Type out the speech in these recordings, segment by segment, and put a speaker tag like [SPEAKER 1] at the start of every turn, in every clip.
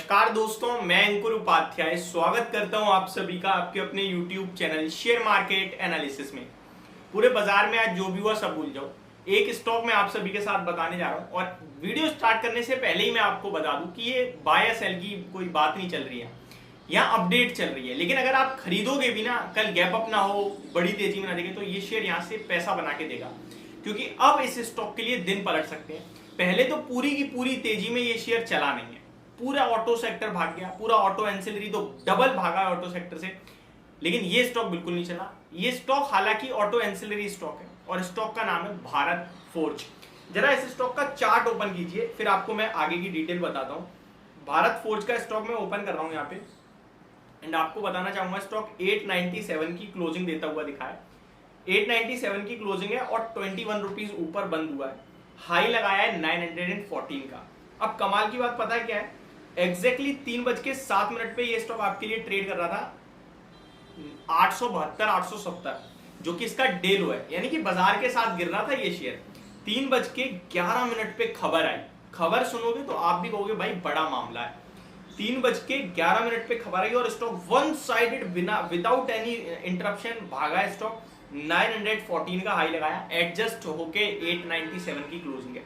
[SPEAKER 1] नमस्कार दोस्तों, मैं अंकुर उपाध्याय स्वागत करता हूं आप सभी का आपके अपने YouTube channel share market analysis में। पूरे बाजार में आज जो भी हुआ सब भूल जाओ। एक स्टॉक मैं आप सभी के साथ बताने जा रहा हूं और वीडियो स्टार्ट करने से पहले ही मैं आपको बता दूं कि ये बाय या सेल की कोई बात नहीं चल रही है, यहाँ अपडेट चल रही है। लेकिन अगर आप खरीदोगे भी ना, कल गैप अप ना हो, बड़ी तेजी में ना देखे, तो ये शेयर यहाँ से पैसा बना के देगा, क्योंकि अब इस स्टॉक के लिए दिन पलट सकते हैं। पहले तो पूरी की पूरी तेजी में ये शेयर चला नहीं है, पूरा ऑटो सेक्टर भाग गया, पूरा ऑटो एंसिलरी तो डबल भागा ऑटो सेक्टर से, लेकिन ये स्टॉक बिल्कुल नहीं चला। ये स्टॉक हालांकि ऑटो एंसिलरी स्टॉक है और स्टॉक का नाम है भारत फोर्ज। जरा इस स्टॉक का चार्ट ओपन कीजिए, फिर आपको मैं आगे की डिटेल बताता हूं। भारत फोर्ज का स्टॉक मैं ओपन कर रहा हूं यहाँ पे एंड आपको बताना चाहूंगा स्टॉक 897 की क्लोजिंग देता हुआ दिखा है। 897 की क्लोजिंग है और 21 रुपीज ऊपर बंद हुआ है। हाई लगाया है 914 का। अब कमाल की बात पता है क्या है, एग्जैक्टली 3:07 पे ये स्टॉक आपके लिए ट्रेड कर रहा था 872 870, जो कि इसका डे लो है, यानी कि बाजार के साथ गिर रहा था ये शेयर। 3:11 पे खबर आई, खबर सुनोगे तो आप भी कहोगे भाई बड़ा मामला है। 3:11 पे खबर आई और स्टॉक वन साइडेड बिना विदाउट एनी इंटरप्शन भागा। स्टॉक 914 का हाई लगाया, एडजस्ट होके 897 की क्लोजिंग है।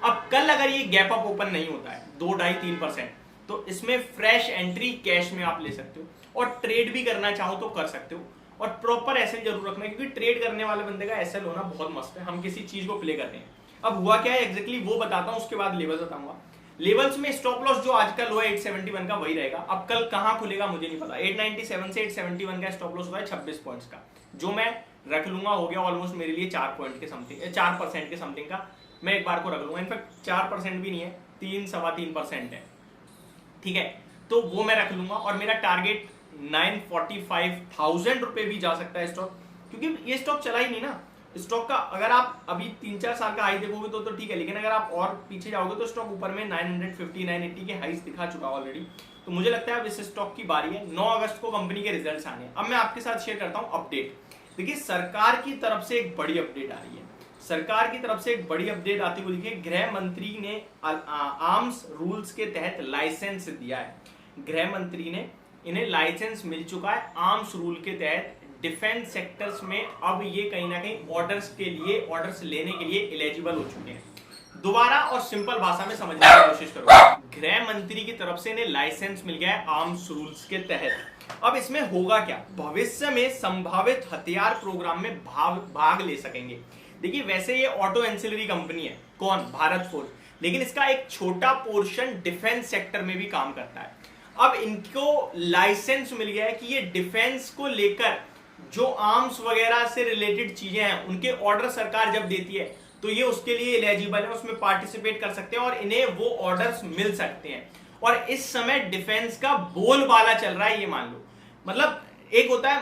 [SPEAKER 1] अब कल अगर ये गैप अप ओपन नहीं होता है 2-2.5-3%, तो इसमें फ्रेश एंट्री कैश में आप ले सकते हो और ट्रेड भी करना चाहो तो कर सकते हो। और प्रॉपर एसएल जरूर रखना, क्योंकि ट्रेड करने वाले बंदे का एसएल होना बहुत मस्त है। हम किसी चीज को प्ले करते हैं। अब हुआ क्या है एग्जैक्टली वो बताता हूं, उसके बाद लेवल्स बताऊंगा। लेवल्स में स्टॉप लॉस जो आज का लो है 871 का वही रहेगा। अब कल कहां खुलेगा मुझे नहीं पता। 897 से 871 का स्टॉप लॉस हुआ है 26 पॉइंट्स का, जो मैं रख लूंगा। हो गया ऑलमोस्ट मेरे लिए 4% के समथिंग का मैं एक बार को रख लूंगा। इनफैक्ट 4% भी नहीं है, 3-3.25% है, ठीक है, तो वो मैं रख लूंगा। और मेरा टारगेट 945,000 रुपए भी जा सकता है स्टॉक, क्योंकि ये स्टॉक चला ही नहीं ना। स्टॉक का अगर आप अभी 3-4 साल का हाई देखोगे तो ठीक है, लेकिन अगर आप और पीछे जाओगे तो स्टॉक ऊपर में 950 980 के हाईस दिखा चुका ऑलरेडी। तो मुझे लगता है अब इस स्टॉक की बारी है। 9 अगस्त को कंपनी के रिजल्ट्स आने हैं। अब मैं आपके साथ शेयर करता हूं अपडेट। देखिए, सरकार की तरफ से एक बड़ी अपडेट आ रही है। सरकार की तरफ से एक बड़ी अपडेट आती हुई देखिए, गृह मंत्री ने आर्म्स रूल्स के तहत लाइसेंस दिया है। गृह मंत्री ने इन्हें लाइसेंस मिल चुका है आर्म्स रूल के तहत। डिफेंस सेक्टर्स में अब ये कहीं ना कहीं ऑर्डर्स लेने के लिए एलिजिबल हो चुके हैं। दोबारा और सिंपल भाषा में समझने की कोशिश करो। गृह मंत्री की तरफ से इन्हें लाइसेंस मिल गया है आर्म्स रूल्स के तहत। अब इसमें होगा क्या, भविष्य में संभावित हथियार प्रोग्राम में भाग ले सकेंगे। देखिए, वैसे ये ऑटो एंसिलरी कंपनी है, कौन, भारत फोर्ज, लेकिन इसका एक छोटा पोर्शन डिफेंस सेक्टर में भी काम करता है। अब इनको लाइसेंस मिल गया है कि ये डिफेंस को लेकर जो आर्म्स वगैरह से रिलेटेड चीजें हैं, उनके ऑर्डर सरकार जब देती है तो ये उसके लिए एलिजिबल है, उसमें पार्टिसिपेट कर सकते हैं और इन्हें वो ऑर्डर्स मिल सकते हैं। और इस समय डिफेंस का बोलबाला चल रहा है, ये मान लो। मतलब एक होता है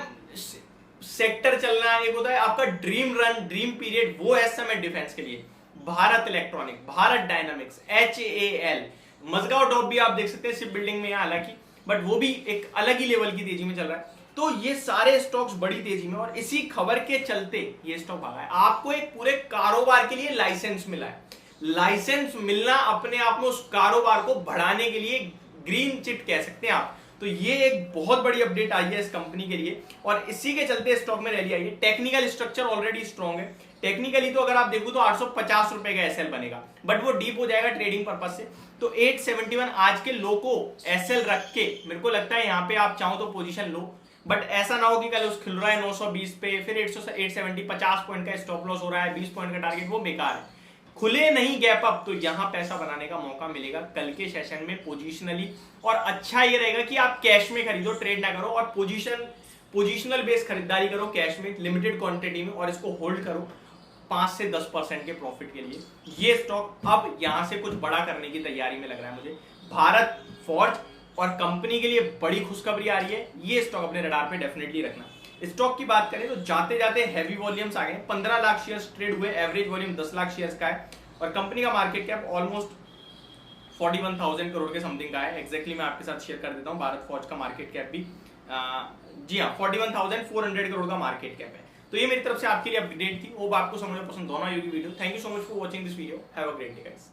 [SPEAKER 1] सेक्टर चलना, एक होता है आपका ड्रीम रन, ड्रीम पीरियड, वो है इस समय डिफेंस के लिए। Bharat electronic, Bharat dynamics, HAL, Mazagon dock भी आप देख सकते हैं शिप बिल्डिंग में, हालांकि बट वो भी एक अलग ही लेवल की तेजी में चल रहा है। तो ये सारे स्टॉक्स बड़ी तेजी में, और इसी खबर के चलते ये स्टॉक भागा है। आपको एक पूरे कारोबार के लिए लाइसेंस मिला है। लाइसेंस मिलना अपने आप में उस कारोबार को बढ़ाने के लिए ग्रीन चिट कह सकते हैं आप। तो ये एक बहुत बड़ी अपडेट आई है इस कंपनी के लिए और इसी के चलते स्टॉक में रैली आई है। टेक्निकल स्ट्रक्चर ऑलरेडी स्ट्रॉन्ग है। टेक्निकली तो अगर आप देखो तो 850 रुपए का एसएल बनेगा, बट वो डीप हो जाएगा ट्रेडिंग पर्पज से। तो 871 आज के लो को एसएल रख के मेरे को लगता है यहाँ पे आप चाहो तो पोजीशन लो, बट ऐसा ना हो कि कल उस खिल रहा है 920 पे, फिर 870 50 पॉइंट का स्टॉप लॉस हो रहा है, 20 पॉइंट का टारगेट, वो बेकार है। खुले नहीं गैप अप तो यहां पैसा बनाने का मौका मिलेगा कल के सेशन में पोजीशनली। और अच्छा ये रहेगा कि आप कैश में खरीदो, ट्रेड ना करो, और पोजीशनल बेस खरीदारी करो कैश में, लिमिटेड क्वांटिटी में, और इसको होल्ड करो 5 से 10% के प्रॉफिट के लिए। ये स्टॉक अब यहां से कुछ बड़ा करने की तैयारी में लग रहा है मुझे। भारत फोर्ज और कंपनी के लिए बड़ी खुशखबरी आ रही है। ये स्टॉक अपने रडार पे डेफिनेटली रखना। स्टॉक की बात करें तो जाते जाते हैवी वॉल्यूम्स आ गए। 15 लाख शेयर्स ट्रेड हुए, एवरेज वॉल्यूम 10 लाख शेयर्स का है और कंपनी का मार्केट कैप ऑलमोस्ट 41,000 करोड़ के समथिंग का है। एग्जैक्टली मैं आपके साथ शेयर कर देता हूं। भारत फौज का मार्केट कैप भी जी हाँ 41,400 करोड़ का मार्केट कैप है। तो ये मेरी तरफ से आपके लिए अपडेट थी। होप आपको समझ में पसंद होना होगी video. Thank you so much for watching this video. Have a great day guys.